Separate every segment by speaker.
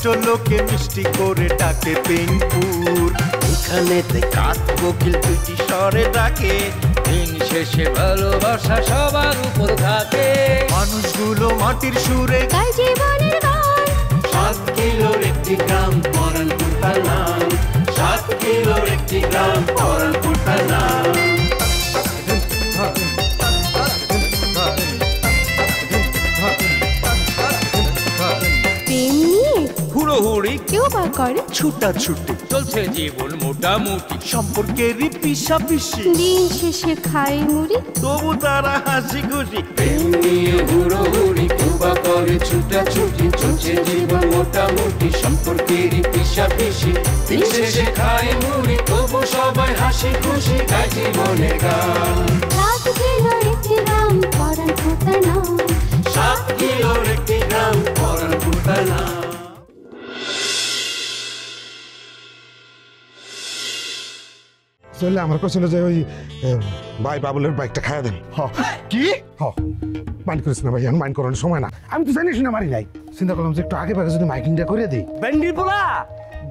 Speaker 1: দুষ্ট লোকে মিষ্টি করে ডাকে পিনপুর।
Speaker 2: এখানে কাক কোকিল দুটি স্বরে ডাকে, দিন শেষে ভালোবাসা সবার উপর থাকে।
Speaker 1: মানুষগুলো মাটির সুরে
Speaker 3: গায় জীবনের গান।
Speaker 2: 7 কিলোর একটি গ্রাম পরানপুর তার নাম, 7 কিলোর একটি গ্রাম পরানপুর তার নাম।
Speaker 3: প্রেম নিয়ে
Speaker 1: হুড়োহুড়ি
Speaker 3: কেউ বা করে
Speaker 1: ছুটাছুটি,
Speaker 2: চলছে জীবন মোটামুটি,
Speaker 1: সম্পর্কেরই পিছাপিছি,
Speaker 3: দিন শেষে খাই মুড়ি।
Speaker 1: তবু তারা হাসি খুশি।
Speaker 2: প্রেম নিয়ে হুড়োহুড়ি কেউ বা করে ছুটাছুটি, চলছে জীবন মোটামুটি, সম্পর্কেরই পিছাপিছি, দিন শেষে খায় মুড়ি, তবু সবাই হাসি খুশি, গায় জীবনের গান।
Speaker 3: 7 কিলোর একটি গ্রাম পরানপুর তার নাম।
Speaker 2: 7 কিলোর একটি গ্রাম পরানপুর তার নাম।
Speaker 4: চলে আমার কাছে যে ওই ভাই বাবুলের বাইকটা খাইয়া দেন।
Speaker 5: কি
Speaker 4: মাইন্ড করিস না ভাই, আমি মাইন্ড করানোর সময় না। আমি তো জানিস না মারি নাই, চিন্তা করলাম যে একটু আগে ভাগে যদি মাইকিংটা করে দিই।
Speaker 5: বেন্ডির পোলা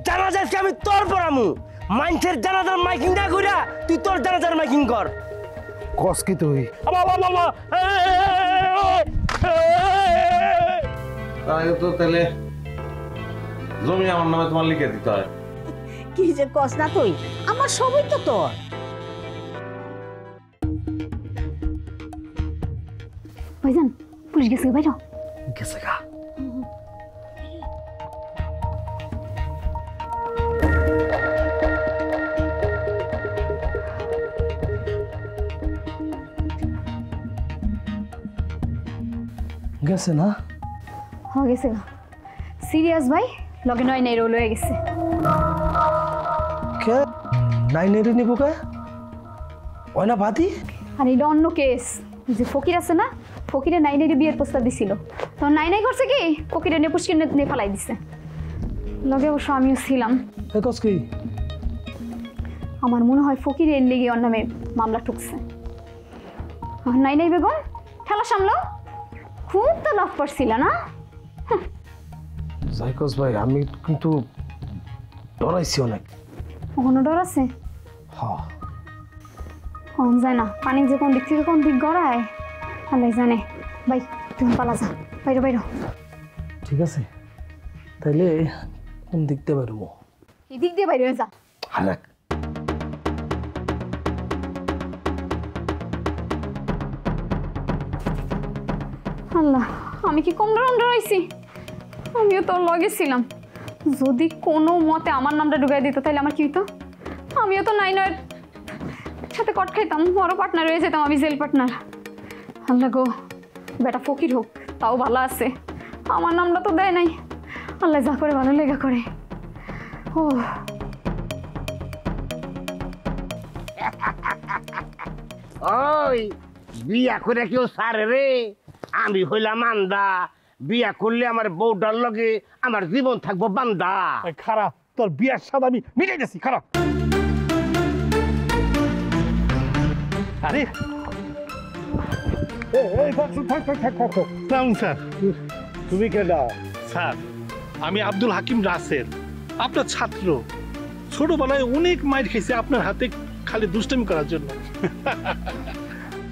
Speaker 5: জানাজাকে আমি তোর পড়ামু, মাইন্ডের জানাজার মাইকিং না কইরা তুই তোর জানাজার মাইকিং কর।
Speaker 4: কস কি তুই?
Speaker 6: তাহলে জমি আমার নামে তোমার লিখে দিতে হয়।
Speaker 7: কি যে কস না তুই, আমার সবই তো তোর।
Speaker 3: ভাইজান পুলিশ গেছে বাইরে।
Speaker 5: গেছে গা। গেছে না?
Speaker 3: হয়ে গেছে গা। সিরিয়াস ভাই লগে নয় নাই রোল হয়ে গেছে।
Speaker 5: কে নাইনেরে নিব কে? ওই না বাদি?
Speaker 3: আর এটা অন্য কেস। যে ফকির আছে না, ফকিরে নাইনেরে বিয়ের প্রস্তাব দিছিল, তো নাইনাই করছে কি ফকিরে নিয়ে পুষ্কির নিয়ে ফালাই দিছে। লগে অবশ্য আমিও ছিলাম।
Speaker 5: কস কি?
Speaker 3: আমার মনে হয় ফকির এর লেগে ওর নামে মামলা ঠুকছে। নাইনাই বেগম ঠেলা সামলো, খুব তো লাভ করছিল না?
Speaker 5: জাইকস ভাই আমি কিন্তু ডরাইছি অনেক।
Speaker 3: ওখানে ডর আছে?
Speaker 5: হ্যাঁ
Speaker 3: কম যায় না, পানি যে কোন দিক থেকে কোন দিক গড়ায় আল্লাহ জানে। ভাই তুমি পালা যা, বাইরো বাইরো।
Speaker 5: ঠিক আছে তাইলে কোন দিক দিয়ে বেরোবো?
Speaker 3: এই দিক দিয়ে বাইরে যা।
Speaker 5: হালাক
Speaker 3: আল্লাহ, আমি কি কম ডরাইছি? আমিও তোর লগে ছিলাম। যদি কোনো মতে আমার নামটা ঢুকাই দিত তাহলে আমার কি হইতো? আমিও তো নাইনের সাথে কট খাইতাম, বড় পার্টনার হয়ে যেতাম, আমি জেল পার্টনার। আল্লাহ গো, বেটা ফকির হোক তাও ভালো আছে, আমার নামটা তো দেয় নাই। আল্লাহ যা করে ভালো লেগা করে। ও
Speaker 8: ওই বিয়া করে কেউ সারে রে? আমি হইলাম মান্দা, বিয়া করলে আমার বউটার লগে আমার জীবন থাকবো বান্দা।
Speaker 5: খারাপ, তোর বিয়ার স্বাদ আমি মিটাই দিছি। খারাপ আরে
Speaker 9: স্যার,
Speaker 5: তুমি কেডা?
Speaker 9: স্যার আমি আব্দুল হাকিম রাসেল, আপনার ছাত্র। ছোটবেলায় অনেক মাইর খেয়েছে আপনার হাতে খালি দুষ্টামি করার জন্য।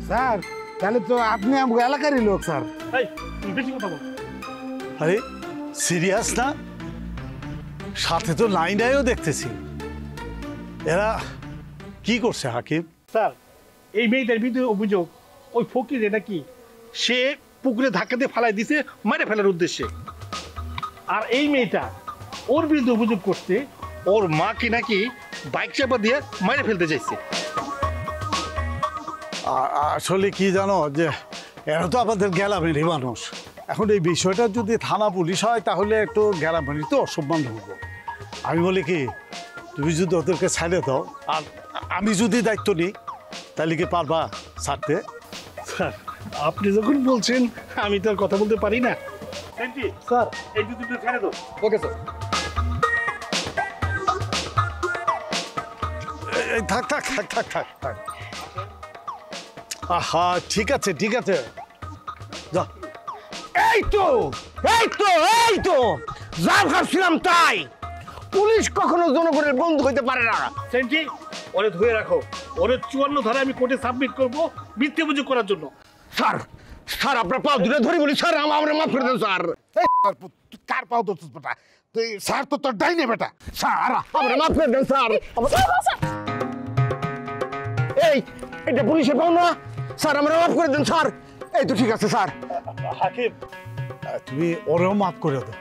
Speaker 4: স্যার তাহলে তো আপনি আমাকে এলাকারই লোক স্যার।
Speaker 9: এই, তুমি বেশি কথা বল।
Speaker 10: আরে সিরিয়াস না? সাথে তো নাইনাইও দেখতেছি। এরা কি করছে হাকিম?
Speaker 9: স্যার এই মেয়েটার বিরুদ্ধে অভিযোগ, ওই ফকির নাকি সে পুকুরে ধাক্কা দিয়ে ফালাই দিছে মেরে ফেলার উদ্দেশ্যে। আর এই মেয়েটা ওর বিরুদ্ধে অভিযোগ করছে ওর মাকে নাকি বাইক চাপা দিয়ে মেরে ফেলতে চাইছে।
Speaker 10: আসলে কি জানো, যে এরা তো আমাদের গ্যালামেরই মানুষ। এখন এই বিষয়টা যদি থানা পুলিশ হয় তাহলে একটু গ্যালামেরই তো অসম্মান হবো। আমি বলি কি, তুমি যদি ওদেরকে ছাড়ে দাও আর আমি যদি দায়িত্ব নিই তাহলে কি পারবা ছাড়তে?
Speaker 9: স্যার আপনি যখন বলছেন আমি তো আর কথা বলতে পারি না।
Speaker 5: স্যার
Speaker 9: এই দুটো ছেড়ে দাও।
Speaker 5: Okay sir.
Speaker 10: থাক থাক থাক থাক থাক থাক। আহা ঠিক আছে ঠিক আছে, যা।
Speaker 8: এই তো এই তো এই তো যা ভাবছিলাম তাই। পুলিশ কখনো জনগণের বন্ধু হইতে পারে না।
Speaker 9: সেন্টি ওরে ধরে রাখো, ওরে 54 ধারা আমি কোর্টে সাবমিট করব মিথ্যে অভিযোগ করার জন্য।
Speaker 8: স্যার স্যার আপনার পাও দূরে ধরি বলি স্যার আমরা মাফ করে দেন স্যার।
Speaker 4: কার পাও ধরছিস বেটা? তুই স্যার তো তোর ডাইনে বেটা।
Speaker 8: স্যার আমরা মাফ করে দেন স্যার। এই এটা পুলিশের পাও না স্যার, আমরা মাফ করে দেন স্যার। এই তো ঠিক আছে স্যার।
Speaker 10: হাকিম তুমি ওরেও মাফ করে দাও,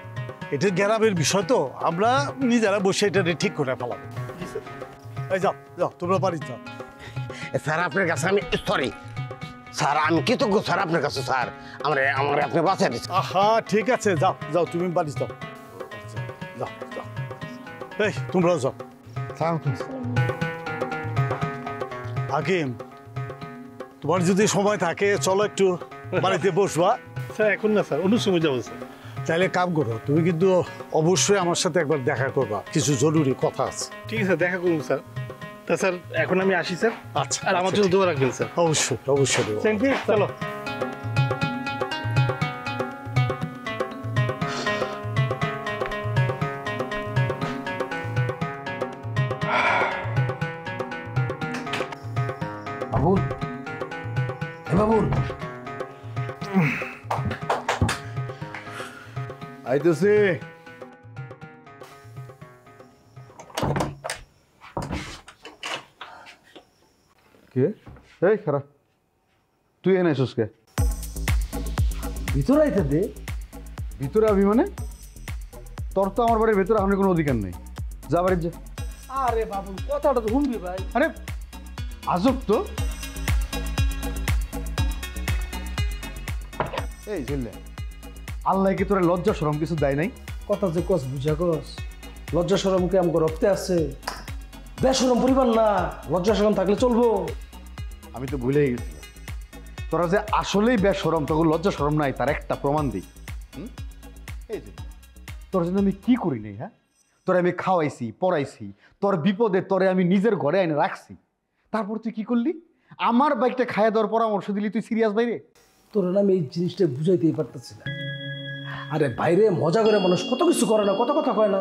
Speaker 10: এটা গ্রামের বিষয় তো, আমরা নিজেরা বসে এটা ঠিক করে ফেলাম। এই যাও যাও তোমরা বাড়ি যাও।
Speaker 8: স্যার আপনার কাছে আমি সরি স্যার, আমি কৃতজ্ঞ স্যার আপনার কাছে স্যার, আমরা আপনি বাঁচিয়ে দিচ্ছেন।
Speaker 10: আহা ঠিক আছে, যাও যাও তুমি বাড়ি যাও, যাও যাও। এই তোমরাও যাও। হাকিম তোমার যদি সময় থাকে চলো একটু বাড়িতে বসবা।
Speaker 9: স্যার এখন না স্যার, অন্য সময় যাবো স্যার।
Speaker 10: তাহলে কাম করো, তুমি কিন্তু অবশ্যই আমার সাথে একবার দেখা করবা, কিছু জরুরি কথা আছে।
Speaker 9: ঠিক আছে দেখা করুন স্যার। তা স্যার এখন আমি আসি স্যার।
Speaker 10: আচ্ছা
Speaker 9: আর আমার জন্য দোয়া রাখবেন স্যার।
Speaker 10: অবশ্যই অবশ্যই দেবো।
Speaker 9: সেন্টি চলো।
Speaker 5: বাবুল, হে বাবুল,
Speaker 1: আইতেছি। কে? এই খারাপ, তুই এনে আছিস কে?
Speaker 5: ভিতরে আইতে দে।
Speaker 1: ভিতরে আবি মানে? তোর তো আমার বাড়ির ভেতরে আমার কোনো অধিকার নেই। যা বাড়ির যা।
Speaker 5: আরে বাবুল কথাটা তো শুনবি ভাই।
Speaker 1: আরে আজব তো। এই চললে আল্লাহ কি তোরা লজ্জা শরম কিছু দেয় নাই?
Speaker 5: কথা যে কস বুঝা কস, লজ্জা শরমকে আমাকে রক্তে আছে। বেশরম পরিবার না, লজ্জা শরম থাকলে চলবো?
Speaker 1: আমি তো ভুলেই গেছিলাম, তোরা যে আসলেই বেশরম, তখন লজ্জা শরম নাই তার একটা প্রমাণ দিই। এই যে তোর জন্য আমি কি করি নাই? হ্যাঁ, তোরে আমি খাওয়াইছি পড়াইছি, তোর বিপদে তোরে আমি নিজের ঘরে এনে রাখছি, তারপর তুই কি করলি? আমার বাইকটা খাইয়া দেওয়ার পরামর্শ দিলি, তুই সিরিয়াস বাইরে?
Speaker 5: তোর আমি এই জিনিসটা বুঝাইতেই পারতেছি না। আরে বাইরে মজা করে মানুষ কত কিছু করে না, কত কথা কয় না।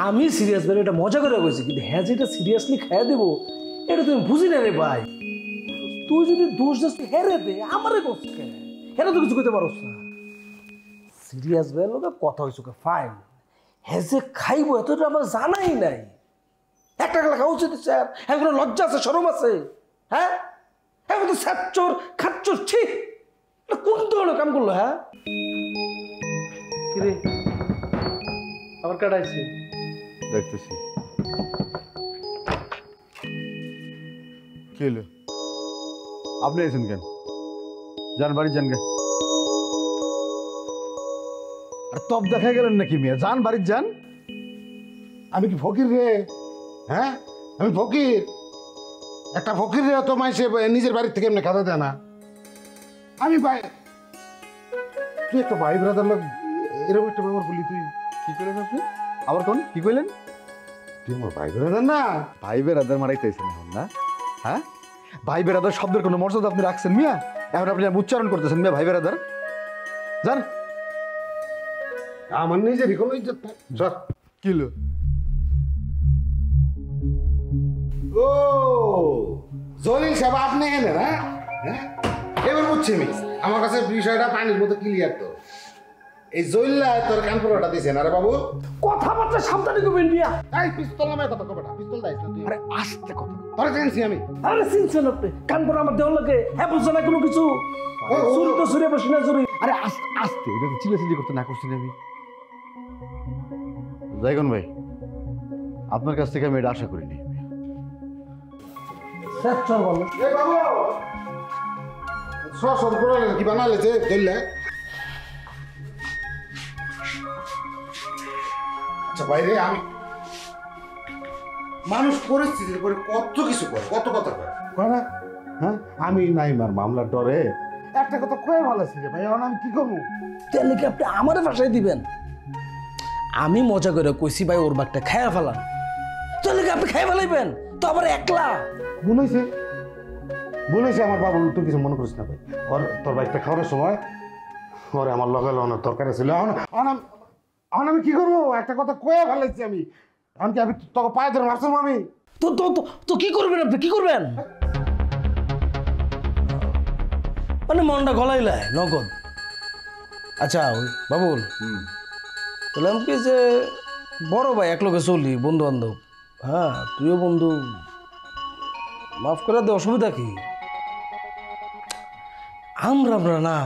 Speaker 5: আমি সিরিয়াস ভাই এটা মজা করে কইছি, কিন্তু হ্যাঁ যেটা সিরিয়াসলি খাইয়া দেবো এটা তুমি বুঝি না রে ভাই। তুই যদি দোষ দিস হেরে দে, আমারে কষ্ট হেরে তো কিছু করতে পারস না। সিরিয়াস ভাই লোক কথা হয়েছে ফাইন, হ্যাঁ যে খাইবো এতটা আমার জানাই নাই। একটা গেলা খাওয়া উচিত স্যার, হ্যাঁ কোনো লজ্জা আছে শরম আছে? হ্যাঁ হ্যাঁ তো স্যাচ্চোর খাচ্চোর ছি, কোন ধরনের কাম করলো? হ্যাঁ কিরে আবার কাটাইছে
Speaker 1: দেখতেছি। কি হলো? আপনি আছেন কেন? যান বাড়ি যান গে। আর তপ দেখা গেলেন নাকি মেয়ে? যান বাড়ি যান।
Speaker 4: আমি কি ফকির রে? হ্যাঁ আমি ফকির? একটা ফকির রে তো মাইসে নিজের বাড়ির থেকে এমনি খাতা দেয় না। আমি ভাই, তুই একটা ভাই ব্রাদার লোক এরকম একটা ব্যবহার করলি, তুই
Speaker 1: কি করলেন আপনি? আবার কোন কি কইলেন?
Speaker 4: তুই আমার ভাই ব্রাদার না?
Speaker 1: ভাই বেরাদার মারাইতেছেন এখন না? হ্যাঁ, ভাই বেরাদার শব্দের কোনো মর্যাদা আপনি রাখছেন মিয়া? এখন আপনি উচ্চারণ করতেছেন মিয়া ভাই বেরাদার। যান।
Speaker 4: আমার নিজেরই কোনো ইজ্জত নাই। সর।
Speaker 1: কি হলো?
Speaker 4: ও জলিল সাহেব আপনি এনে না? হ্যাঁ এবার বুঝছি আমি, আমার কাছে বিষয়টা পানির মতো ক্লিয়ার। তো এই জলিলা তোর কান পুরোটা দিছেন। আরে বাবু
Speaker 5: কথাবার্তা সাবধানে করবেন বিয়া।
Speaker 4: এই পিস্তল নামে কথা কবেটা, পিস্তল দাইছ না তুই? আরে আস্তে কথা, তোরা জানছি আমি।
Speaker 5: আরে চিনছেন আপনি কান পরে আমার দেওয়ার লাগে, হ্যাঁ বুঝছে না কোনো কিছু। চুরি তো চুরি বসে না চুরি।
Speaker 1: আরে আস্তে আস্তে, এটা তো চিল্লাচিল্লি করতে না করছি না আমি। জায়গন ভাই, আপনার কাছ থেকে আমি এটা আশা করিনি।
Speaker 5: স্যার চল বলো।
Speaker 4: এ বাবু সর করে কি বানালে যে ধরলে? আচ্ছা বাইরে আমি মানুষ পরিস্থিতির পরে কত কিছু করে, কত কথা কয় না? হ্যাঁ আমি নাইমার মামলার ডরে একটা কথা কয়ে ভালো ছিল ভাই, এখন আমি কি করবো?
Speaker 5: তাহলে কি আপনি আমারে ভাষায় দিবেন? আমি মজা করে কইছি ভাই ওর বাগটা খাইয়া ফেলান, তাহলে কি আপনি খাইয়া ফেলাইবেন? তো আবার একলা
Speaker 4: বলেছে বলেছে আমার বাবু, তুই কিছু মনে করিস না ভাই। ওর তোর বাইকটা খাওয়ানোর সময় ওরে আমার লগে লওয়ানোর দরকার ছিল। এখন আমি কি করবো? একটা কথা কয়ে ফেলেছি আমি। এখন কি আমি তোকে পায়ে ধরে মারছিলাম আমি?
Speaker 5: তো তো তো তো কি করবেন আপনি, কি করবেন? মানে মনটা গলাইলায় নগদ। আচ্ছা ওই বাবুল, তাহলে আমি কি যে বড় ভাই এক লোকে চলি, বন্ধু বান্ধব, হ্যাঁ তুইও বন্ধু, মাফ করে দে, অসুবিধা কি? আমরা না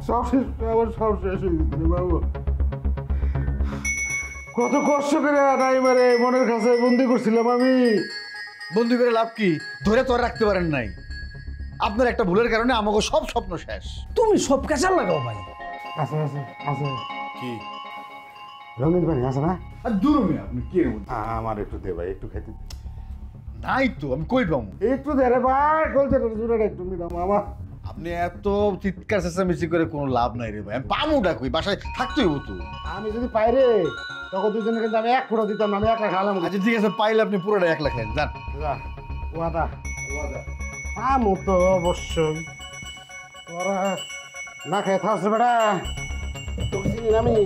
Speaker 4: সব শেষ, আমার সব শেষ হয়ে গেছে বাবু। কত কষ্ট করে নাইমারে মনের কাছে বন্দি করছিলাম আমি।
Speaker 1: বন্দি করে লাভ কি? ধরে তো আর রাখতে পারেন নাই। আপনার একটা ভুলের কারণে আমাকে সব স্বপ্ন শেষ।
Speaker 5: তুমি সব ক্যাচার লাগাও ভাই।
Speaker 4: আছে আছে আছে।
Speaker 1: কি
Speaker 4: রঙিন পানি আছে না?
Speaker 1: আর দূর মিয়া, আপনি কি এর মধ্যে?
Speaker 4: আমার একটু দে ভাই, একটু খাইতে
Speaker 1: নাই তো, আমি কই পাবো?
Speaker 4: একটু দে রে ভাই, বলতে জোরে একটু মিলাম আমার।
Speaker 1: আপনি এত চিৎকার চেঁচামেচি করে কোনো লাভ নাই রে ভাই। আমি পামুটা কই, বাসায় থাকতেই হতো।
Speaker 4: আমি যদি পাই রে তখন দুজনে কিন্তু আমি 1 ফোঁটা দিতাম না, আমি 1 লাখ খালাম।
Speaker 1: আচ্ছা ঠিক আছে, পাইলে আপনি পুরোটা 1 লাখ খান, যান।
Speaker 4: ওয়াদা ওয়াদা আমো তো অবশ্যই। তোরা না খেয়ে থাকছ বেটা, তোকে চিনি না আমি।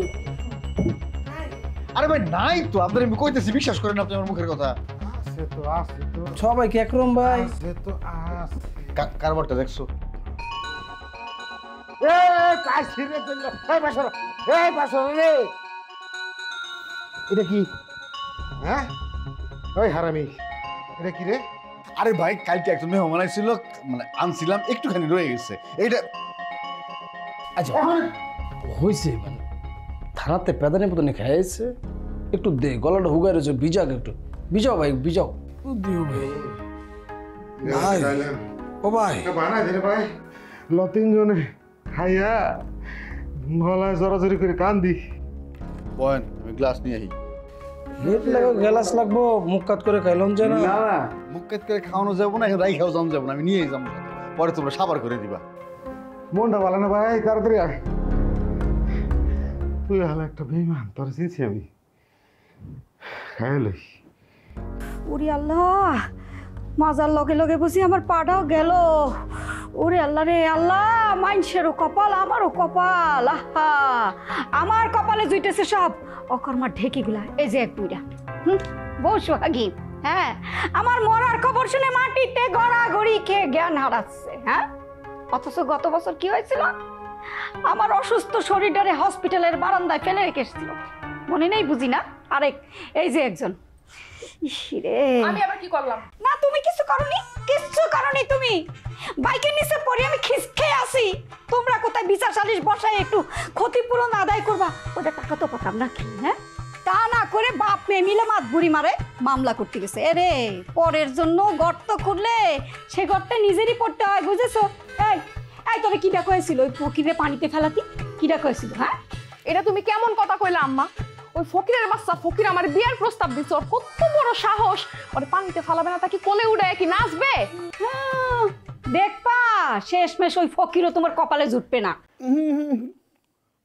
Speaker 1: আরে ভাই নাই তো, আপনার আমি কইতেছি, বিশ্বাস করেন আপনি আমার মুখের কথা।
Speaker 4: আছে তো আছে তো
Speaker 5: সবাই কি একরম ভাই?
Speaker 4: আছে তো আছে।
Speaker 1: কারবারটা দেখছো?
Speaker 4: এ কাজ ছিড়ে চললো। এই পাশর রে, এটা কি? হ্যাঁ ওই হারামি, এটা কি রে?
Speaker 1: আরে ভাই কালকে একজন মেহমান আইছিল, মানে আনছিলাম, একটুখানি রয়ে গেছে এইটা।
Speaker 5: আচ্ছা হয়েছে, মানে থানাতে পেদানি পদানি খাইছে, একটু দে, গলাটা হুগাই রয়েছে, ভিজাক একটু, ভিজাও ভাই ভিজাও। দিও ভাই। ভাই ও ভাই
Speaker 4: বানাই দে রে ভাই। তিনজনে খাইয়া গলায় জড়াজড়ি করে কান্দি।
Speaker 1: বয়েন, আমি গ্লাস নিয়ে আহি।
Speaker 5: লেট লাগো, গ্লাস লাগবো, মুখ কাত করে খাইলাম যে না।
Speaker 1: না না, মুখ কাট করে খাওয়ানো যাবো না, এখন রাই খাওয়া যাবো না, আমি নিয়ে যাবো, পরে তোমরা সাবার করে দিবা।
Speaker 4: মনটা ভালো না ভাই, তাড়াতাড়ি আয়। তুই হলো একটা বেইমান, তোর চিনছি আমি। খাইলই
Speaker 7: ওরে আল্লাহ, মাজার লগে লগে বুঝি আমার পাটাও গেল। ওরে আল্লাহ রে আল্লাহ, মানুষেরও কপাল, আমারও কপাল। আহা, আমার কপালে জুইতেছে সব অকর্মার ঢেকিগুলা। এই যে 1-2টা বউ সোহাগী, হ্যাঁ আমার মরার খবর শুনে মাটিতে গড়াগড়ি খেয়ে জ্ঞান হারাচ্ছে। হ্যাঁ, অথচ গত বছর কি হয়েছিল? আমার অসুস্থ শরীরটারে হসপিটালের বারান্দায় ফেলে রেখে এসেছিল, মনে নেই বুঝি না? আরেক এই যে একজন। ইসিরে,
Speaker 3: আমি আবার কি করলাম?
Speaker 7: না তুমি কিছু করনি, কিচ্ছু করনি তুমি। বাইকের নিচে পড়ে আমি খিসখে আসি, তোমরা কোথায় বিচার সালিশ বসায় একটু ক্ষতিপূরণ আদায় করবা, ওটা টাকা তো পাতাম না কি? হ্যাঁ, তা না করে বাপ মেয়ে মিলে মাতবুড়ি মারে মামলা করতে গেছে। এরে পরের জন্য গর্ত করলে সে গর্তে নিজেরই পড়তে হয়, বুঝেছো? এই এই তবে কিটা কয়েছিল ওই ফকিরে পানিতে ফেলাতি? কিটা কয়েছিল? হ্যাঁ,
Speaker 3: এটা তুমি কেমন কথা কইলা আম্মা? ওই ফকিরের বাচ্চা ফকির আমার বিয়ার প্রস্তাব দিচ্ছে, ওর কত বড় সাহস! ওরে পানিতে ফালাবে না, তাকে কোলে উড়ে কি নাচবে?
Speaker 7: দেখবা শেষমেশ ওই ফকিরও তোমার কপালে জুটবে না।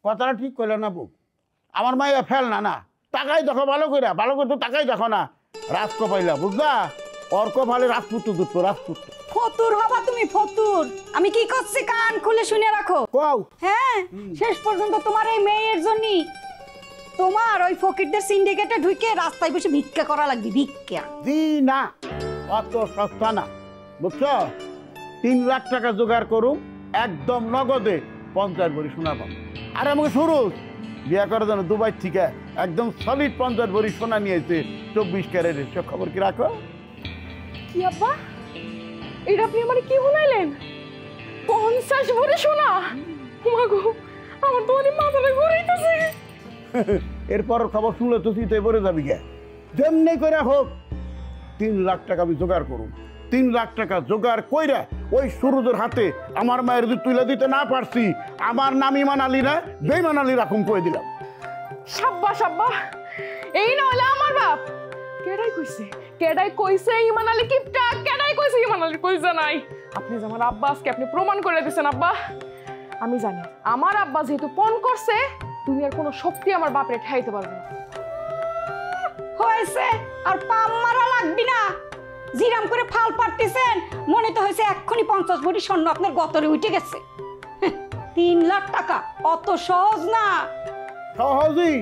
Speaker 8: কথাটা ঠিক করলে না বউ, আমার মাইয়া ফেল না না, টাকাই দেখো ভালো করে, ভালো করে তো টাকাই দেখো না, রাজকো পাইলা বুঝলা? অর্ক ভালে রাজপুত্র দুটো রাজপুত্র।
Speaker 7: ফতুর হবা তুমি, ফতুর। আমি কি করছি কান খুলে শুনে রাখো।
Speaker 8: কও।
Speaker 7: হ্যাঁ, শেষ পর্যন্ত তোমার এই মেয়ের জন্যই তোমার ওই ফকিরদের সিন্ডিকেটে ঢুকে রাস্তায় বসে ভিক্ষা করা লাগবে, ভিক্ষা।
Speaker 8: জি না, অত সস্তা না, বুঝছো? 3 লাখ টাকা জোগাড় করুম, একদম নগদে 50 ভরি সোনা পাবো। আর আমাকে শুরু বিয়া করার জন্য দুবাই থেকে একদম সলিড 50 ভরি সোনা নিয়েছে, 24 ক্যারেটের। সব খবর কি রাখো?
Speaker 3: কি আব্বা, এটা আপনি আমার কি শুনাইলেন? 50 ভরি সোনা? মাগো, আমার তো অনেক মাথাটা ঘুরাইতেছে।
Speaker 8: এরপর খবর শুনলে তো তুই পড়ে যাবি গে। যেমনি করে হোক 3 লাখ টাকা আমি জোগাড় করুন। 3 লাখ টাকা জোগাড় কইরা ওই সুরুজের হাতে আমার মায়ের যদি তুলে দিতে না পারছি, আমার নাম ইমান আলী না, বেইমান আলী রাখুন কয়ে দিলাম।
Speaker 3: সাব্বাস আব্বা, এই না হলে আমার বাপ। কেডাই কইছে? কেডাই কইছে ইমান আলী কিপটা? কেডাই কইছে ইমান আলী কইছে নাই? আপনি যে আমার আব্বা, আজকে আপনি প্রমাণ করে দিয়েছেন আব্বা। আমি জানি আমার আব্বা যেহেতু পণ করছে, তুমি আর কোনো শক্তি আমার বাপরে ঠাইতে পারবে না।
Speaker 7: হয়েছে, আর পাম মারা লাগবি না। জিরাম করে ফাল পারতেছেন, মনে তো হয়েছে এক্ষুনি 50 ভরি স্বর্ণ আপনার গতরে উঠে গেছে। 3 লাখ টাকা অত সহজ না।
Speaker 8: সহজই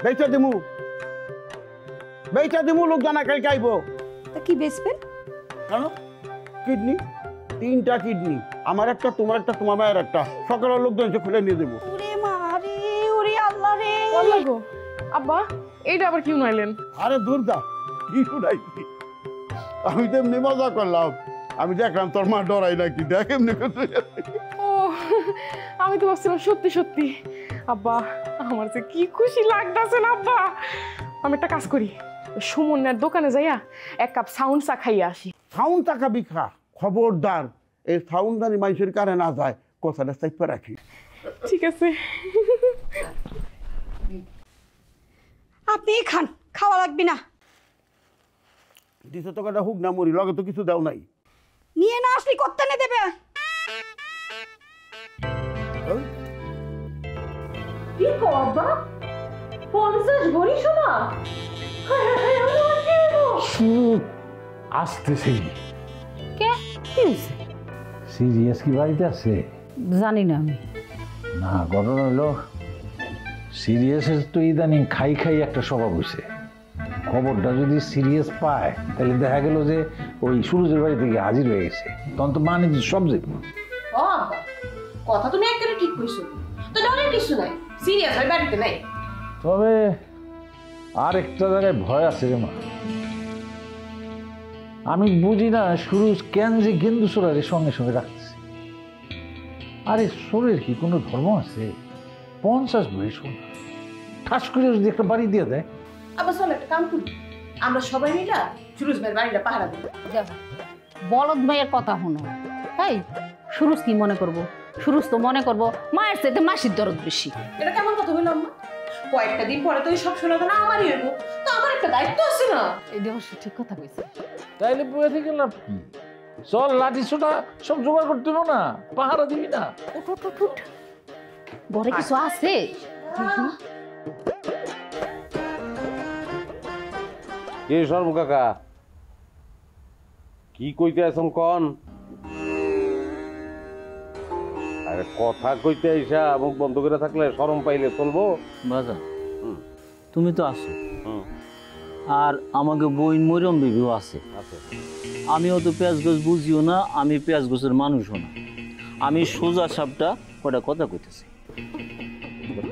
Speaker 8: বেচা দিমু লোক জানা কালকে আইব।
Speaker 7: তা কি বেচবেন?
Speaker 8: কেন? কিডনি, 3টা কিডনি, আমার একটা, তোমার একটা, তোমার মায়ের একটা, সকালের লোকজন এসে খুলে নিয়ে দেবো।
Speaker 7: ওরে মারে, ওরে আল্লাহ রে।
Speaker 11: গো আব্বা, এইটা আবার কি উনাইলেন?
Speaker 8: আরে দুর্দা, কি শুনাইছি? আমি তো এমনি মজা করলাম। আমি দেখলাম তোর মা ডরাই নাকি, দেখ এমনি
Speaker 11: ও, আমি তো ভাবছিলাম সত্যি সত্যি। আব্বা, আমার যে কি খুশি লাগতেছে না আব্বা। আমি একটা কাজ করি, সুমনের দোকানে যাইয়া 1 কাপ সাউন্ড চা খাইয়া আসি।
Speaker 8: সাউন্ড টাকা বিখা, খবরদার এই সাউন্ডদারি মানুষের কারে না যায়, কথাটা চাইপা রাখি।
Speaker 11: ঠিক আছে।
Speaker 7: আপনি খান, খাওয়া লাগবে না।
Speaker 8: দিছে তোকে হুক না মরি, লগে তো কিছু দাও নাই।
Speaker 7: নিয়ে না আসলে করতে নে দেবে।
Speaker 11: কি কো আব্বা? 50 ভরি সোনা?
Speaker 12: আসতেছে
Speaker 13: কে? কি হয়েছে?
Speaker 12: সিরিয়াস কি বাড়িতে আছে?
Speaker 13: জানি না আমি।
Speaker 12: না, ঘটনা হলো সিরিয়াসের তো ইদানিং খাই খাই একটা স্বভাব হয়েছে। খবরটা যদি সিরিয়াস পায় তাহলে দেখা গেল যে ওই সুরজের বাড়ি থেকে হাজির হয়ে গেছে, তখন তো মানে সব যাবে।
Speaker 11: ও আব্বা, কথা তুমি একেবারে ঠিক কইছো। তো ডরের কিছু নাই, সিরিয়াস হয়ে বাড়িতে নাই।
Speaker 12: তবে আর একটা জায়গায় ভয় আছে রে মা। আমি বুঝি না সুরজ কেন যে গেন্দু সোরারের সঙ্গে সঙ্গে রাখতেছে। আরে সোরের কি কোনো ধর্ম আছে? 50 ভরি সোনা ঠাস করে যদি একটা বাড়ি দিয়ে দেয়।
Speaker 11: আবার চল একটা কাম করি, আমরা সবাই মিলে সুরজ ভাইয়ের বাড়িটা পাহারা দেব।
Speaker 13: বলদ ভাইয়ের কথা শুনো। এই সুরজ কি মনে করবো? সুরজ তো মনে করবো মায়ের চাইতে মাসির দরদ বেশি।
Speaker 11: এটা কেমন কথা বললাম না? কয়েকটা দিন পরে তো এই সব শোনা না আমারই হইব, তো আমার একটা দায়িত্ব আছে না?
Speaker 13: এটা অবশ্য ঠিক কথা কইছে।
Speaker 12: তাইলে বয়ে থেকে লাভ কি? চল, লাঠি ছোটা সব জোগাড় করতে হবে না, পাহারা দিবি না।
Speaker 13: ঘরে কিছু আছে?
Speaker 6: কে সর্ব কাকা, কি কইতে আছেন কন? আরে কথা কইতে আইসা মুখ বন্ধ করে থাকলে শরম পাইলে চলবো?
Speaker 14: বাজার তুমি তো আছো, আর আমাকে বইন মরিয়ম বিবিও আছে। আমিও তো পেঁয়াজ গোছ বুঝিও না, আমি পেঁয়াজ গোছের মানুষও না। আমি সোজা সাপটা কটা কথা কইতেছি।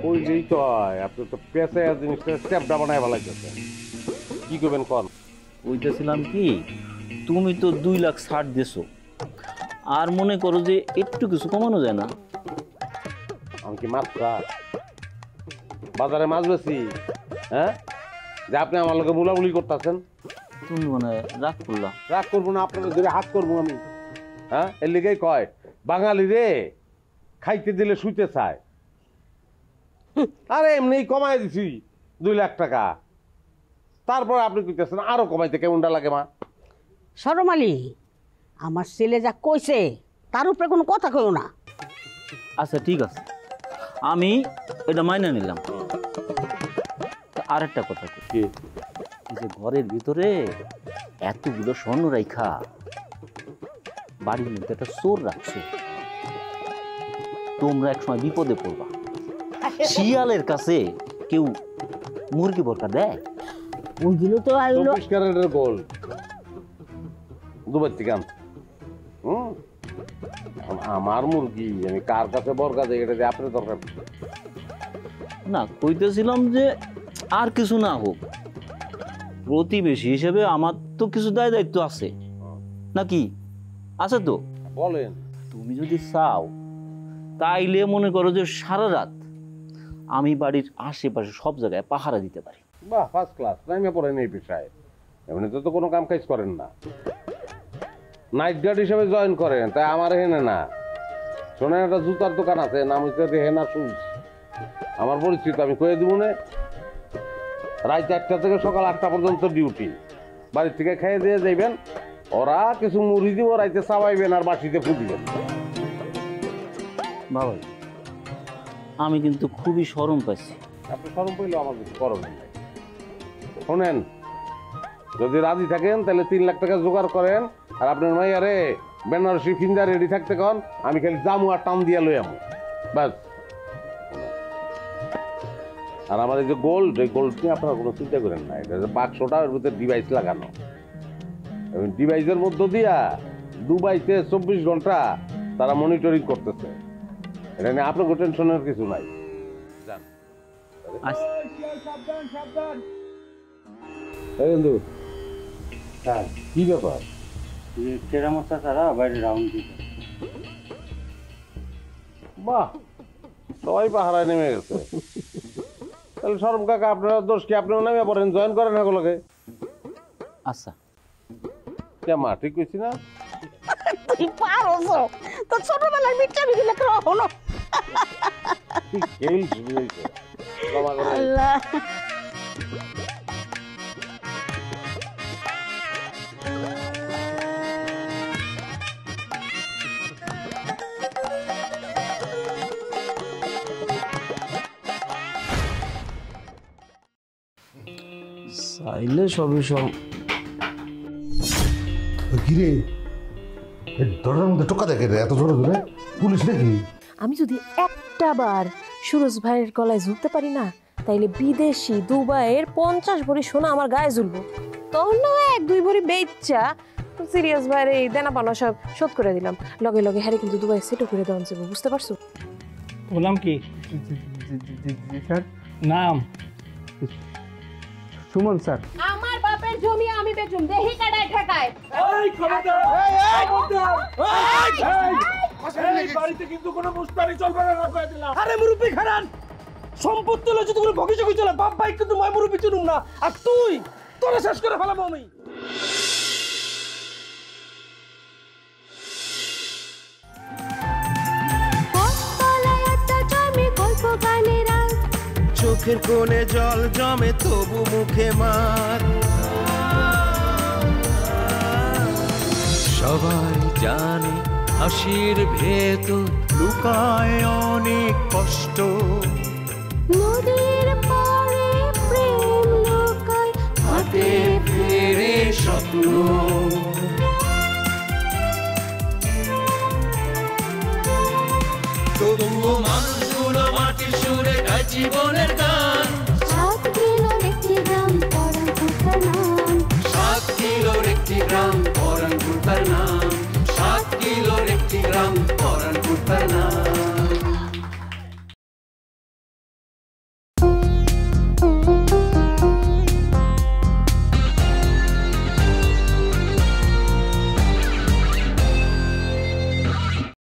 Speaker 6: কইলেই তো হয়, আপনি তো পেঁচা জিনিসটা স্টেপটা বানায় ভালো লাগতেছে। কি করবেন কন?
Speaker 14: কইতেছিলাম কি, তুমি তো 2 লাখ ছাড় দিছো, আর মনে করো যে একটু কিছু কমানো যায় না?
Speaker 6: আমি কি মাত্রা বাজারে মাছ বেশি, হ্যাঁ, যে আপনি আমার লোকে মুলামুলি করতেছেন?
Speaker 14: তুমি মনে রাগ করলা?
Speaker 6: রাগ করবো না, আপনাদের ধরে হাত করবো আমি। হ্যাঁ, এর লিগেই কয় বাঙালি রে খাইতে দিলে শুইতে চায়। আরে এমনি কমাই দিছি 2 লাখ টাকা, তারপর আপনি কইতেছেন আরো কমাইতে কেমনটা লাগে মা?
Speaker 7: শরম আলী, আমার ছেলে যা কইছে তার উপরে কোনো কথা কইও না।
Speaker 14: আচ্ছা ঠিক আছে, আমি এটা মাইনে নিলাম। আরেকটা কথা কি, যে ঘরের ভিতরে এতগুলো স্বর্ণ রাইখা বাড়ির মধ্যে একটা চোর রাখছো, তোমরা একসময় বিপদে পড়বা। শিয়ালের কাছে কেউ মুরগি বরকা দেয়?
Speaker 7: ওইগুলো তো আইলো
Speaker 6: 24 ক্যারেটের গোল্ড দুবাই থেকে আনছি। আমার মুরগি আমি কার কাছে বরকা দেয়, এটা দিয়ে আপনার দরকার
Speaker 14: না। কইতেছিলাম যে আর কিছু না হোক, প্রতিবেশী হিসেবে আমার তো কিছু দায় দায়িত্ব আছে নাকি? আছে তো?
Speaker 6: বলেন।
Speaker 14: তুমি যদি চাও তাইলে মনে করো যে সারা রাত আমি বাড়ির আশেপাশে সব জায়গায় পাহারা দিতে পারি।
Speaker 6: বাহ, ফার্স্ট ক্লাস। নাইমে পড়েন এই পেশায়, এমনিতে তো কোনো কাম কাজ করেন না, নাইট গার্ড হিসেবে জয়েন করেন, তাই আমার হেনে না। শোনেন, একটা জুতার দোকান আছে, নাম হচ্ছে হেনা শুজ, আমার পরিচিত, আমি কয়ে দিব না। রাত 4টা থেকে সকাল 8টা পর্যন্ত ডিউটি, বাড়ির থেকে খেয়ে দিয়ে যাইবেন, ওরা কিছু মুড়ি দিব, রাইতে চাবাইবেন আর বাসিতে ফুটিবেন।
Speaker 14: বাবা, আমি কিন্তু খুবই শরম পাইছি।
Speaker 6: আপনি শরম পাইলেও আমার কিছু করণের নাই। শোনেন, যদি রাজি থাকেন তাহলে 3 লাখ টাকা জোগাড় করেন, আর আপনার মাইয়ারে বেনারসি ফিন্দা রেডি থাকতে কন, আমি খালি জামু আর টান দিয়া লই আমু, ব্যাস। আর আমার এই যে গোল্ড, এই গোল্ড নিয়ে আপনারা কোনো চিন্তা করেন না। এটা যে বাক্সটা এর ভিতরে ডিভাইস লাগানো, এবং ডিভাইসের মধ্য দিয়া দুবাইতে 24 ঘন্টা তারা মনিটরিং করতেছে। এটা নিয়ে আপনার টেনশনের কিছু নাই। বন্ধু, হ্যাঁ কি ব্যাপার?
Speaker 14: কেরামতা তারা বাইরে রাউন্ড দিতে।
Speaker 6: বাহ, সবাই পাহারায় নেমে গেছে। তাহলে সরম কাকা, আপনার দোষ কি? আপনিও নেমে পড়েন, জয়েন করেন এগুলোকে।
Speaker 14: আচ্ছা
Speaker 6: কে মা, ঠিক কইছি না?
Speaker 7: তুই পারোস তো ছোটবেলায় মিটাবি দিলে কেন হলো?
Speaker 6: খেল শুরু হয়েছে।
Speaker 7: আল্লাহ
Speaker 5: চাইলে সবই সব।
Speaker 4: কিরে দরজার মধ্যে টোকা দেখে রে এত জোরে জোরে? পুলিশ নাকি?
Speaker 15: আমি যদি একটা বার সুরজ ভাইয়ের গলায় ঝুলতে পারি না, তাইলে বিদেশি দুবাইয়ের 50 ভরি সোনা আমার গায়ে ঝুলবো। তখন না 1-2 ভরি বেচা সিরিয়াস ভাইয়ের এই দেনা পানা সব শোধ করে দিলাম। লগে লগে হ্যারে কিন্তু দুবাই সেটও করে দেওয়া যাবে, বুঝতে পারছো?
Speaker 9: বললাম কি
Speaker 8: স্যার?
Speaker 9: নাম
Speaker 8: সুমন স্যার।
Speaker 15: আমার বাপের জমি আমি বেচুম, দেহি কাটায় ঠেকায়।
Speaker 9: এই খবরদার, এই বাড়িতে কিন্তু কোনো মুস্তারি চলবে না, কয়ে দিলাম।
Speaker 5: আরে মুরব্বি খারান, সম্পত্তি হলে যদি কোনো ভগি চকি চলে, বাপ ভাই কিন্তু মই মুরব্বি চুনুম না। আর তুই তোরা শেষ করে ফেলাবো আমি।
Speaker 2: চোখের কোণে জল জমে তবু মুখে মার। সবাই জানে হাসির ভেতর লুকায় অনেক কষ্ট।
Speaker 15: নদীর পাড়ে প্রেম লুকায়,
Speaker 2: হাতে ফেরে স্বপ্ন। তবুও মানুষগুলো মাটির সুরে গায় জীবনের গান।
Speaker 15: 7 কিলোর একটি গ্রাম পরানপুর নাম।
Speaker 2: 7 কিলোর একটি গ্রাম পরানপুর নাম। 7 কিলোর একটি গ্রাম পরানপুর নাম।